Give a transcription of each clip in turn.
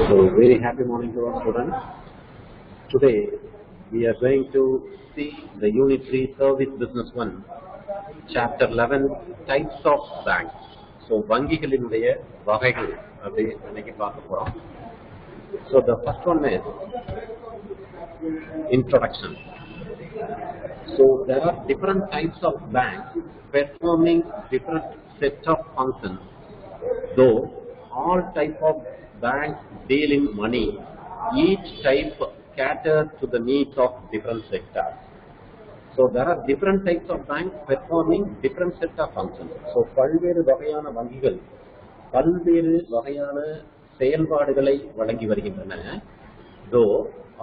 So very happy morning to our students. Today we are going to see the Unit 3 Service Business 1, Chapter 11, Types of Banks. So வங்கிகளினுடைய வகைகள் அப்படி இன்னைக்கு பார்க்க போறோம். So the first one is introduction. So there are different types of banks performing different sets of functions. Though all type of banks deal in money, each type caters to the needs of different sectors. So there are different types of banks performing different sets of functions. So பல்வேறு வகையான வங்கிகள் பல்வேறு வகையான செயல்பாடுகளை வழங்கி வருகின்றன. Though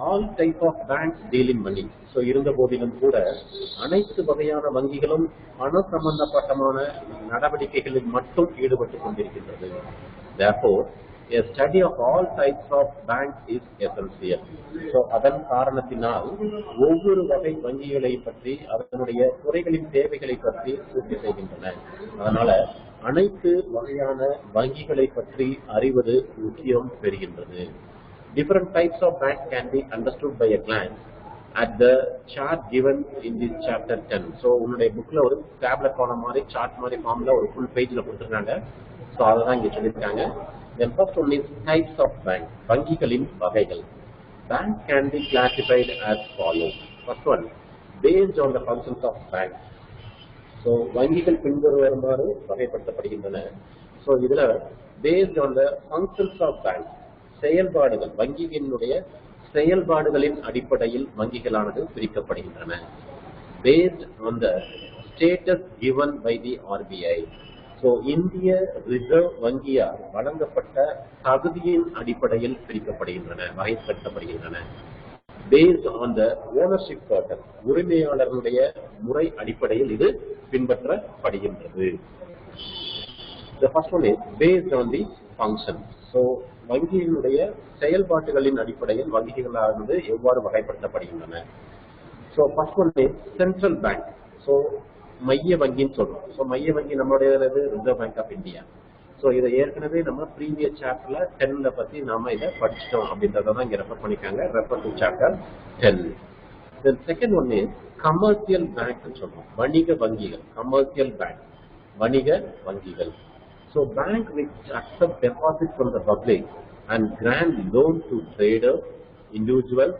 all type of banks deal in money. So இருந்த போதிலும் கூட அனைத்து வகையான வங்கிகளும் பண சம்பந்தப்பட்டமான நடவடிக்கைகளில் மட்டும் ஈடுபட்டுக் கொண்டிருக்கின்றது. Therefore, a study of all types of banks is essential. So அதன் காரணத்தினால் ஒவ்வொரு வகை வங்கிகளை பற்றி அதனுடைய துறைகளின் தேவைகளை பற்றி பூர்த்தி செய்கின்றன. அதனால அனைத்து வகையான வங்கிகளை பற்றி அறிவது முக்கியம் பெறுகின்றது. Different types of banks can be understood by a glance at the chart given in this chapter 10. So உங்களுடைய புக்ல ஒரு டேப்லெட் காலம் மாதிரி சார்ட் மாதிரி ஃபார்ம்ல ஒரு ஃபுல் பேஜ்ல கொடுத்திருக்காங்க. So அததான் இங்க சொல்லியிருக்காங்க. Then first one is types of bank. வங்கிகளின் வகைகள். Banks can be classified as follows. First one, based on the functions of bank. So வங்கிகள் பின்வருமாறு வகைப்படுத்தப்படுகின்றன. So இதுல based on the functions of bank, செயல்பாடுகள் வங்கிகளினுடைய செயல்பாடுகளின் அடிப்படையில் வங்கிகளானது பிரிக்கப்படுகின்றன. Based on the status given by the RBI. So இந்திய reserve வங்கியால் வழங்கப்பட்ட தகுதியின் அடிப்படையில் பிரிக்கப்படுகின்றன, வகைப்படுத்தப்படுகின்றன. Based on the ownership pattern, உரிமையாளர்களுடைய முறை அடிப்படையில் இது பின்பற்றப்படுகின்றது. The first one is based on the function. So வங்கியினுடைய செயல்பாடுகளின் அடிப்படையில் வங்கிகளானது எவ்வாறு வகைப்படுத்தப்படுகின்றன. So first one is central bank. So மைய வங்கின்னு சொல்றோம். ஸோ மைய வங்கி நம்மளுடைய reserve bank of India. So இதை ஏற்கனவே நம்ம ப்ரீவியஸ் சாப்டர்ல 10ல பத்தி நாம இதை படிச்சிட்டோம் அப்படின்றதான் இங்க ரெஃபர் பண்ணிக்காங்க. Refer to chapter 10. Then second one is commercial bank சொல்றோம். வணிக வங்கிகள், கமர்ஷியல் பேங்க், வணிக வங்கிகள். So bank which accept deposits from the public and grant loan to traders, individuals,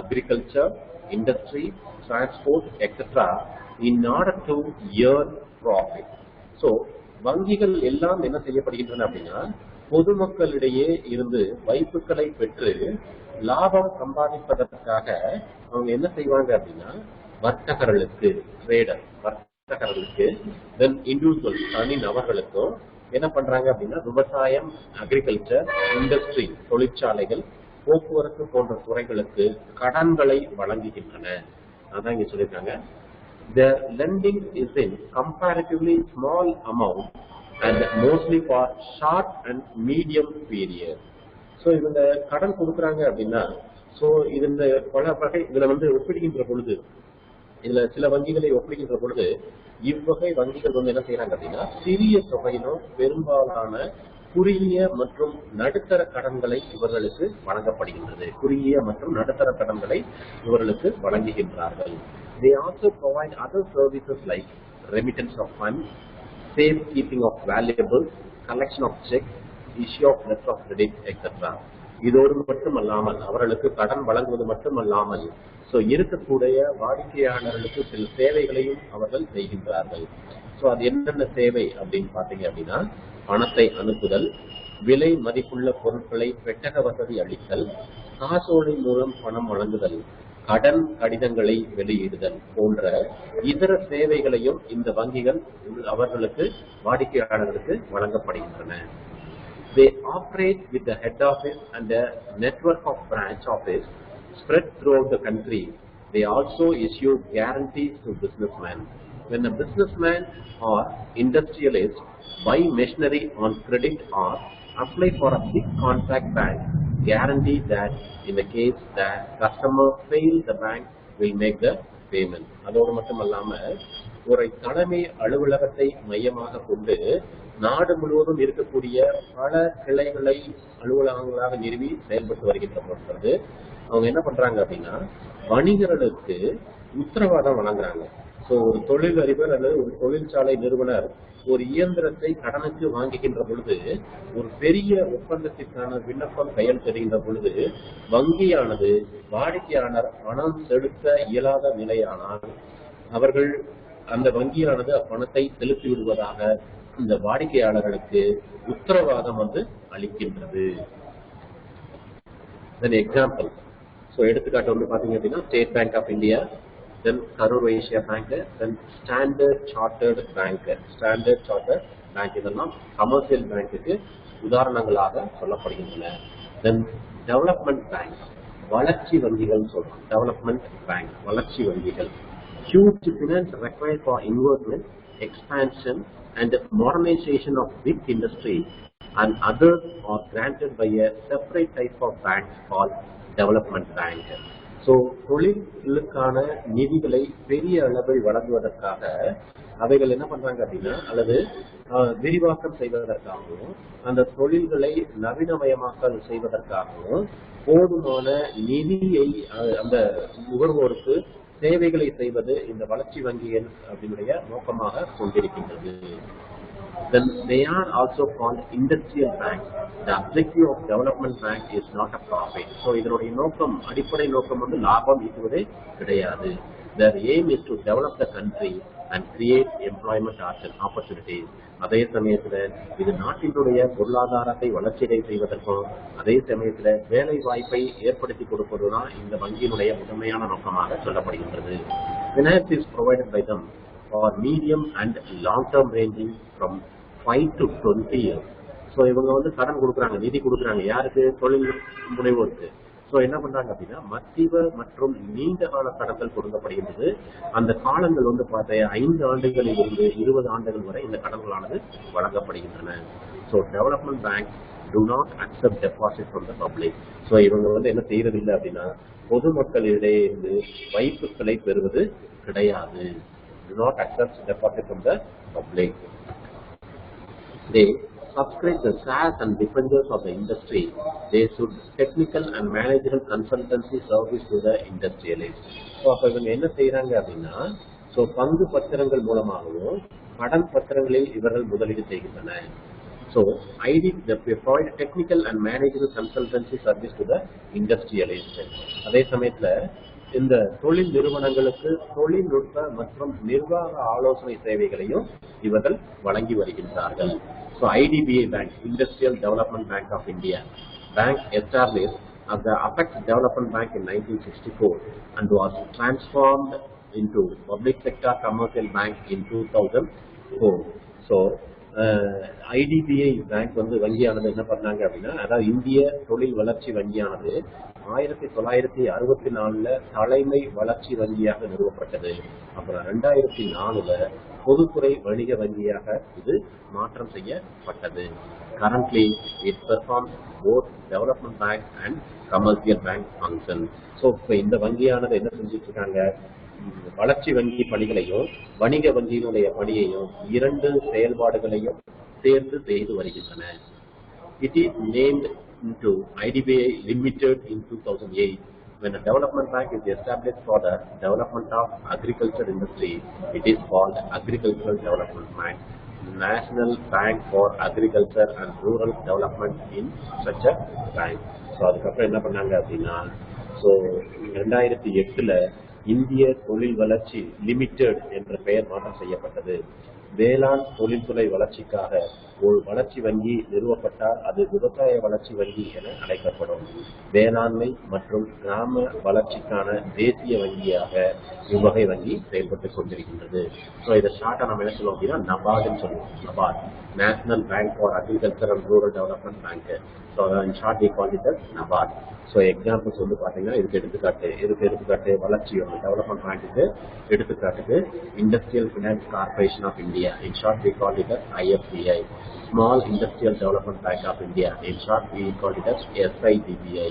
agriculture, industry, transport, etc. in order to earn profit. So வங்கிகள் எல்லாம் என்ன செய்யப்படுகின்றன அப்படின்னா பொதுமக்களிடையே இருந்து வைப்புகளை பெற்று லாபம் சம்பாதிப்பதற்காக அவங்க என்ன செய்வாங்க அப்படின்னா வர்த்தகர்களுக்கு, ட்ரேடர் வர்த்தகர்களுக்கு, தென் இண்டிவிஜுவல் தனி நபர்களுக்கும் என்ன பண்றாங்க அப்படின்னா விவசாயம், அக்ரிகல்ச்சர், இண்டஸ்ட்ரி, தொழிற்சாலைகள், போக்குவரத்து போன்ற துறைகளுக்கு கடன்களை வழங்குகின்றன. அதான் இங்க சொல்லியிருக்காங்க. The lending is in comparatively small amount and mostly for short and medium period. So இவங்க கடன் கொடுக்குறாங்க அப்படின்னா ஸோ இதுல பல வகை இதுல ஒப்பிடுகின்ற பொழுது இதுல சில வங்கிகளை ஒப்பிடுகின்ற பொழுது இவ்வகை வங்கிகள் என்ன செய்யறாங்க அப்படின்னா சிறிய தொகையிலும் பெரும்பாலான குறுகிய மற்றும் நடுத்தர கடன்களை இவர்களுக்கு வழங்கப்படுகின்றது. குறுகிய மற்றும் நடுத்தர கடன்களை இவர்களுக்கு வழங்குகின்றார்கள். They also provide other services like remittance of funds, safe keeping of valuables, collection of checks, issue of letters of credit, etc. இதோடு மட்டுமல்லாமல் அவர்களுக்கு கடன் வழங்குவது மட்டுமல்லாமல் இருக்கக்கூடிய வாடிக்கையாளர்களுக்கு சில சேவைகளையும் அவர்கள் செய்கின்றார்கள். அது என்னென்ன சேவை அப்படின்னு பாத்தீங்க அப்படின்னா பணத்தை அனுப்புதல், விலை மதிப்புள்ள பொருட்களை பெட்டக வசதி அளித்தல், காசோலை மூலம் பணம் வழங்குதல், கடன் கடிதங்களை வெளியிடுதல் போன்ற இதர சேவைகளையும் இந்த வங்கிகள் அவர்களுக்கு வாடிக்கையாளர்களுக்கு வழங்கப்படுகின்றன. They operate with the head office and a network of branch office spread throughout the country. They also issue guarantees to businessmen. When a businessman or industrialist buy machinery on credit or apply for a big contract, bank guarantee that in the case that customer fail, the bank will make the payment. அதோடு மட்டுமல்லாம ஒரு தலைமை அலுவலகத்தை மையமாக கொண்டு நாடு முழுவதும் இருக்கக்கூடிய பல கிளைகளை அலுவலகங்களாக நிறுவி செயல்பட்டு வருகின்ற பொழுது அவங்க என்ன பண்றாங்க அப்படின்னா வணிகர்களுக்கு உத்தரவாதம் வழங்குறாங்க. ஸோ ஒரு தொழில் அதிபர் அல்லது ஒரு தொழிற்சாலை நிறுவனர் ஒரு இயந்திரத்தை கடனுக்கு வாங்குகின்ற பொழுது ஒரு பெரிய ஒப்பந்தத்திற்கான விண்ணப்பம் கையெழுத்திடுகின்ற பொழுது வங்கியானது வாடிக்கையாளர் பணம் செலுத்த இயலாத நிலையானால் அவர்கள் அந்த வங்கியானது அப்பணத்தை செலுத்தி விடுவதாக இந்த வாடிக்கையாளர்களுக்கு உத்தரவாதம் அளிக்கின்றது. எக்ஸாம்பிள், ஸோ எடுத்துக்காட்டு பாத்தீங்க அப்படின்னா state bank of India, then Karur Vysya bank, then standard chartered bank. Standard chartered bank இதெல்லாம் கமர்ஷியல் பேங்க்குக்கு உதாரணங்களாக சொல்லப்படுகின்றன. தென் டெவலப்மெண்ட் பேங்க், வளர்ச்சி வங்கிகள் சொல்றோம். டெவலப்மெண்ட் பேங்க், வளர்ச்சி வங்கிகள். Huge finance required for investment, expansion and modernization of big industry and others are granted by a separate type of bank called development bank. So தொழிலுக்கான நிதிகளை பெரிய அளவில் வழங்குவதற்காக அவைகள் என்ன பண்றாங்க அப்படின்னா அல்லது விரிவாக்கம் செய்வதற்காகவும் அந்த தொழில்களை நவீனமயமாக்கல் செய்வதற்காகவும் போதுமான நிதியை அந்த நுகர்வோருக்கு சேவைகளை செய்வது இந்த வளர்ச்சி வங்கிகள் அப்படினுடைய நோக்கமாக கொண்டிருக்கின்றது. Then they are also called industrial banks. The objective of development bank is not a profit. So இதனுடைய நோக்கம் அடிப்படை நோக்கம் லாபம் ஈட்டுவதே கிடையாது. Their aim is to develop the country and create employment opportunities. அதே சமயத்துல இது நாட்டினுடைய பொருளாதாரத்தை வளர்ச்சியை செய்வதற்கும் அதே சமயத்துல வேலை வாய்ப்பை ஏற்படுத்தி கொடுப்பதுதான் இந்த வங்கியினுடைய முதன்மையான நோக்கமாக சொல்லப்படுகின்றது. Finance is provided by them for medium and long term ranging from 5 to 20 years. So இவங்க கடன் கொடுக்குறாங்க, நிதி கொடுக்குறாங்க. யாருக்கு? தொழில் முனைவோருக்கு. ஸோ என்ன பண்றாங்க அப்படின்னா மத்திய மற்றும் நீண்ட கால கடன்கள் கொடுக்கப்படுகின்றது. அந்த காலங்கள் பார்த்தா 5 ஆண்டுகளில் இருந்து 20 ஆண்டுகள் வரை இந்த கடன்களானது வழங்கப்படுகின்றன. So development bank do not accept deposit from the public. So இவங்க என்ன செய்யறதில்லை அப்படின்னா பொதுமக்களிடையே இருந்து வைப்புகளை பெறுவது கிடையாது. Do not accept deposit from the public. They subscribe the shares and debentures of the industry. They should technical and managerial consultancy service to the industrialists. So அப்ப இவங்க என்ன செய்யறாங்க அப்படின்னா பங்கு பத்திரங்கள் மூலமாகவும் கடன் பத்திரங்களில் இவர்கள் முதலீடு செய்கின்றன. So they provide technical and managerial consultancy service to the industrialists. அதே சமயத்துல இந்த தொழில் நிறுவனங்களுக்கு தொழில்நுட்ப மற்றும் நிர்வாக ஆலோசனை சேவைகளையும் இவர்கள் வழங்கி வருகின்றார்கள். So IDBI Bank, Industrial Development Bank of India, bank established as the Apex Development Bank in 1964 and was transformed into public sector commercial bank in 2004. So IDBI Bank வங்கியானது என்ன பண்ணாங்க அப்படின்னா அதாவது இந்திய தொழில் வளர்ச்சி வங்கியானது 1964 தலைமை வளர்ச்சி வங்கியாக நிறுவப்பட்டது. அப்புறம் 2004 பொதுத்துறை வணிக வங்கியாக இது மாற்றம் செய்யப்பட்டது. Currently it performs both development bank and commercial bank functions. So இந்த வங்கியானது என்ன செஞ்சிட்டு இருக்காங்க? வளர்ச்சி வங்கி பணிகளையும் வணிக வங்கியினுடைய பணியையும் இரண்டு செயல்பாடுகளையும் சேர்த்து செய்து வருகின்றன. It is named into IDBI Limited in 2008. When a development bank is established for the development of agriculture industry, it is called Agricultural Development Bank, National Bank for Agriculture and Rural Development in such a bank. So அதுக்கப்புறம் என்ன பண்ணாங்க அப்படின்னா 2008 இந்திய தொழில் வளர்ச்சி limited என்ற பெயர் மாற்றம் செய்யப்பட்டது. வேளாண் தொழில்துறை வளர்ச்சிக்காக ஒரு வளர்ச்சி வங்கி நிறுவப்பட்டால் அது விவசாய வளர்ச்சி வங்கி என அழைக்கப்படும். வேளாண்மை மற்றும் கிராம வளர்ச்சிக்கான தேசிய வங்கியாக இவ்வகை வங்கி செயல்பட்டுக் கொண்டிருக்கின்றது. ஸோ இதை ஷார்ட்டா நம்ம என்ன சொல்லுவோம் அப்படின்னா நபார்ட்னு சொல்லுவோம். NABARD, national bank for agriculture and rural development bank. So in short we call it as NABARD. So examples பாத்தீங்கன்னா இதுக்கு எடுத்துக்காட்டு வளர்ச்சி டெவலப்மெண்ட் பேங்க்கு எடுத்துக்காட்டுக்கு industrial finance corporation of India, in short we call it as IFCI. Small Industrial Development Bank of India, in short we call it as SIDBI.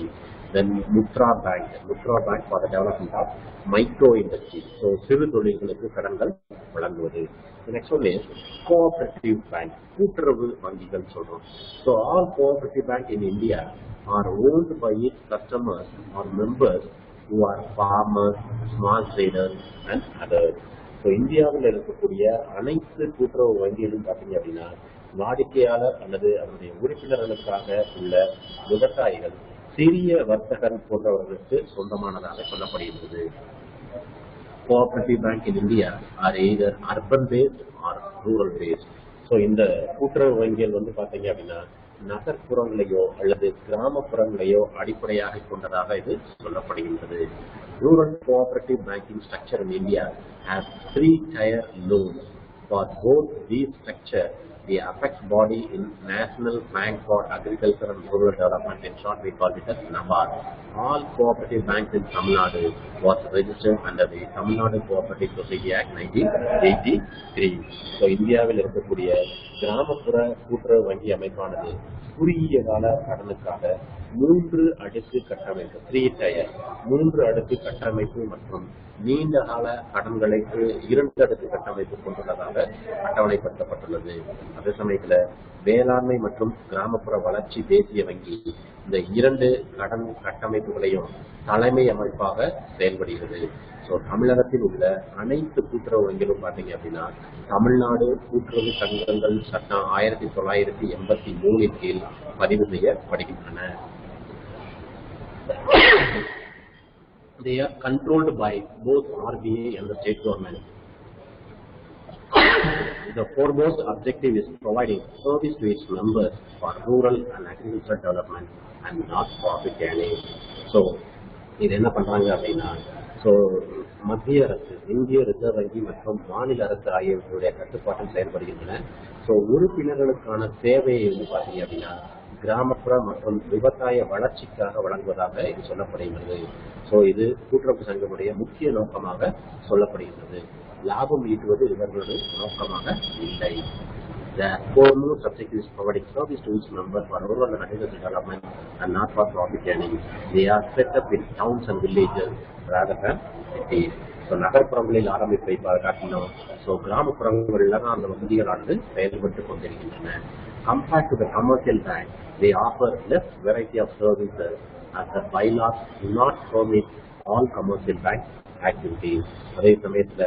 Then Mutra Bank for the development of micro industry. So சிறு தொழில்களுக்கு கடன்கள் வழங்குவது. The next one is cooperative bank, கூட்டுறவு வங்கிகள் சொல்றோம். So all cooperative bank in India are owned by its customers or members who are farmers, small traders and others. So இந்தியாவில் இருக்கக்கூடிய அனைத்து கூட்டுறவு வங்கிகளும் பார்த்தீங்க அப்படின்னா வாடிக்கையாளர் அல்லது அவருடைய உறுப்பினர்களுக்காக உள்ள விவசாயிகள், சிறிய வர்த்தகர் போன்றவர்களுக்கு சொந்தமானதாக சொல்லப்படுகிறது. Cooperative bank in India are either urban based or rural based. So இந்த கூட்டுறவு வங்கிகள் வந்து பாத்தீங்க அப்படின்னா நகர்ப்புறங்களையோ அல்லது கிராமப்புறங்களையோ அடிப்படையாக கொண்டதாக இது சொல்லப்படுகின்றது. Rural cooperative banking structure in India has 3-tier loans. For both these structure, the apex body in National Bank for Agriculture and Rural Development, in short we call it as NABARD. All cooperative banks in Tamil Nadu was registered under the Tamil Nadu Cooperative Society Act 1983. So இந்தியாவில் இருக்கக்கூடிய கிராமப்புற கூட்டுறவு வங்கி அமைப்பானது குறுகிய கால கடனுக்காக 3 அடுக்கு கட்டமைப்பு 3-tier 3 அடுக்கு கட்டமைப்பு மற்றும் நீண்ட கால கடன்களுக்கு 2 அடுக்கு கட்டமைப்பு கொண்டுள்ளதாக அட்டவணைப்படுத்தப்பட்டுள்ளது. அதே சமயத்துல வேளாண்மை மற்றும் கிராமப்புற வளர்ச்சி தேசிய வங்கி இந்த 2 கடன் கட்டமைப்புகளையும் தலைமை அமைப்பாக செயல்படுகிறது. ஸோ தமிழகத்தில் உள்ள அனைத்து கூட்டுறவு வங்கிகளும் பார்த்தீங்க அப்படின்னா தமிழ்நாடு கூட்டுறவு சங்கங்கள் சட்டம் 1983 கீழ் பதிவு செய்யப்படுகின்றன. They are controlled by both RBI and the state government. The foremost objective is providing service to its members for rural and agricultural development and not profit earning. So, இது என்ன பண்றாங்க அப்படின்னா, மத்திய அரசு, இந்திய ரிசர்வ் வங்கி மற்றும் மாநில அரசு ஆகியவற்றுடைய கட்டுப்பாட்டில் செயல்படுகின்றன. உறுப்பினர்களுக்கான சேவையை வந்து பாத்தீங்க அப்படின்னா கிராமப்புற மற்றும் விவசாய வளர்ச்சிக்காக வழங்குவதாக இது சொல்லப்படுகிறது. இது கூட்டுறவு சங்கமுடைய முக்கிய நோக்கமாக சொல்லப்படுகிறது. லாபம் ஈட்டுவது இவர்களுடைய நோக்கமாக இல்லை. The foremost objective is providing service to its members for rural and agricultural development and not for profit earning. They are set up in towns and villages rather than cities. நகர்ப்புறங்களில் ஆரம்பிப்பை காட்டினோம். கிராமப்புறங்களில் தான் அந்த வங்கிகளானது செயல்பட்டுக் கொண்டிருக்கின்றன. Compared to the commercial bank, they offer less variety of services as the bylaws do not permit all commercial bank activities. அதே சமயத்துல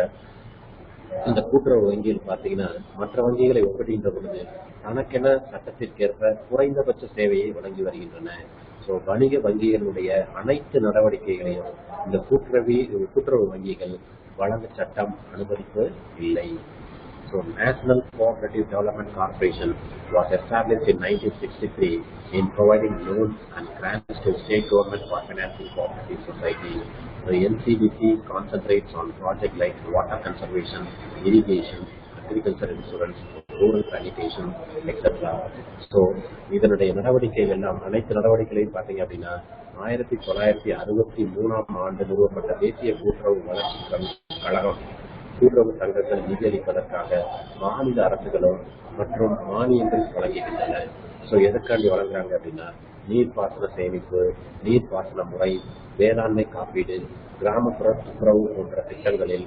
இந்த கூட்டுறவு வங்கியில் பாத்தீங்கன்னா மற்ற வங்கிகளை ஒப்பிடுகின்ற பொழுது தனக்கென சட்டத்திற்கேற்ப குறைந்தபட்ச சேவையை வழங்கி வருகின்றன. வணிக வங்கிகளுடைய அனைத்து நடவடிக்கைகளையும் இந்த கூட்டுறவு வங்கிகள் வழங்க சட்டம் அனுமதிக்கவில்லை. National Cooperative Development Corporation was established in 1963 in providing loans and grants to state government for financing cooperative societies. The NCDC concentrates on projects like water conservation, irrigation, agriculture insurance, rural sanitation, etc. இதனுடைய நடவடிக்கைகள் எல்லாம் அனைத்து நடவடிக்கைகளையும் பார்த்தீங்க அப்படின்னா 1963 ஆண்டு நிறுவப்பட்ட தேசிய கூட்டுறவு வளர்ச்சி கழகம் கூட்டுறவு சங்கங்கள் நிதியளிப்பதற்காக மாநில அரசுகளும் மற்றும் மானியங்கள் வழங்குகின்றன. எதற்காண்டி வழங்குறாங்க அப்படின்னா நீர்ப்பாசன சேமிப்பு, நீர்ப்பாசன முறை, வேளாண்மை காப்பீடு, கிராமப்புற துப்புரவு போன்ற திட்டங்களில்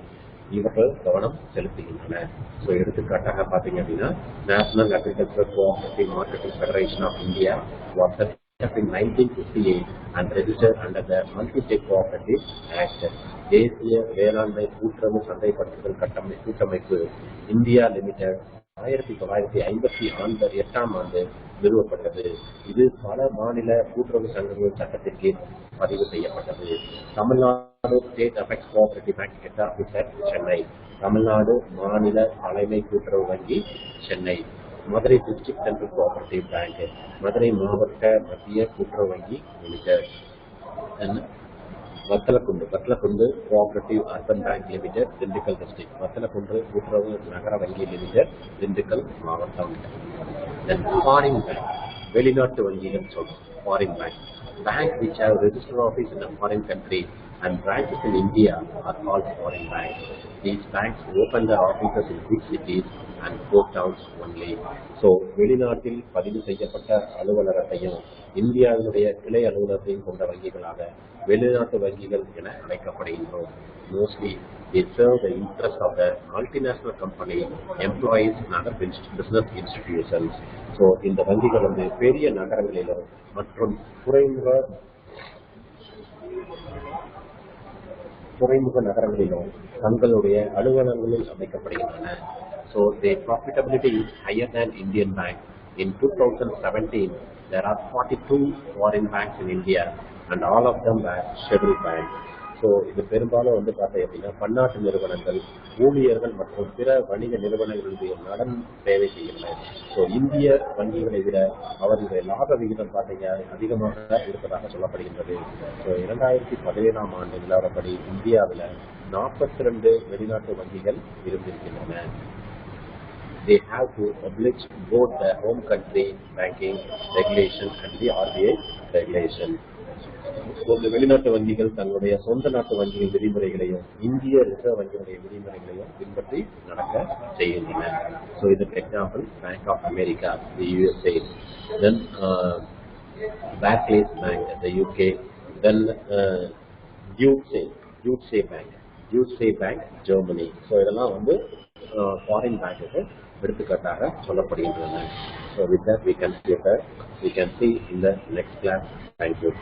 இவர்கள் கவனம் செலுத்துகின்றன. எடுத்துக்காட்டாக பாத்தீங்க அப்படின்னா national agriculture cooperative marketing federation of India was set up in 1958 and registered under the Multi-State Cooperative Act. தேசிய வேளாண்மை கூட்டுறவு சந்தைப்படுத்துதல் கூட்டமைப்பு இந்தியா லிமிடெட் 1958 ஆண்டு நிறுவப்பட்டது. இது பல மாநில கூட்டுறவு சங்கங்கள் சட்டத்திற்கு பதிவு செய்யப்பட்டது. Tamil Nadu state apex cooperative bank head office Chennai, Tamil Nadu மாநில தலைமை கூட்டுறவு வங்கி சென்னை, Madurai district central cooperative bank, Madurai மாவட்ட மத்திய கூட்டுறவு வங்கி limited, Vathalagundu cooperative urban bank limited Dindigul district, Vathalagundu கூட்டுறவு நகர வங்கி லிமிடெட் திண்டுக்கல் மாவட்டம். ஃபாரின் பேங்க், வெளிநாட்டு வங்கிகள் சொல்றோம். Foreign bank which have registered office in a foreign country and branches in India are called foreign banks. These banks open their offices in big cities and port towns only. So, வெளிநாட்டில் பதிவு செய்யப்பட்ட அலுவலகத்தையும் இந்தியாவினுடைய கிளை அலுவலகத்தையும் கொண்ட வங்கிகளாக வெளிநாட்டு வங்கிகள் என அழைக்கப்படுகின்றோம். Mostly, they serve the interests of the multinational company, employees and other business institutions. So, இந்த வங்கிகள் வந்து பெரிய நகரங்களிலும் மற்றும் துறைமுக நகரங்களிலும் தங்களுடைய அலுவலகங்களில் அமைக்கப்படுகின்றன. So, their profitability is higher than Indian banks. In 2017, there are 42 foreign banks in India and all of them were scheduled banks. So இது பெரும்பாலும் வந்து பார்த்தீங்க அப்படின்னா பன்னாட்டு நிறுவனங்கள், ஊழியர்கள் மற்றும் பிற வணிக நிறுவனங்களுடைய நலன் சேவை செய்கின்றன. ஸோ இந்திய வங்கிகளை விட அவர்களுடைய லாப விகிதம் பார்த்தீங்க அதிகமாக இருப்பதாக சொல்லப்படுகின்றது. ஸோ 2017ஆம் ஆண்டு நிலவரப்படி இந்தியாவில் 42 வெளிநாட்டு வங்கிகள் இருந்திருக்கின்றன. They have to oblige both the home country banking regulation and the RBI regulation. ஒரு வெளிநாட்டு வங்கிகள் தங்களுடைய சொந்த நாட்டு வங்கிகள் விதிமுறைகளையும் இந்திய ரிசர்வ் வங்கியுடைய விதிமுறைகளையும் பின்பற்றி நடக்க செய்கின்றன. ஸோ இதுக்கு example bank of America, the USA, then Barclays Bank, the UK, then Deutsche Bank, Germany. So இதெல்லாம் வந்து ஃபாரின் பேங்குக்கு எடுத்துக்காட்டாக சொல்லப்படுகின்றன. So with that we can see in the next class. Thank you.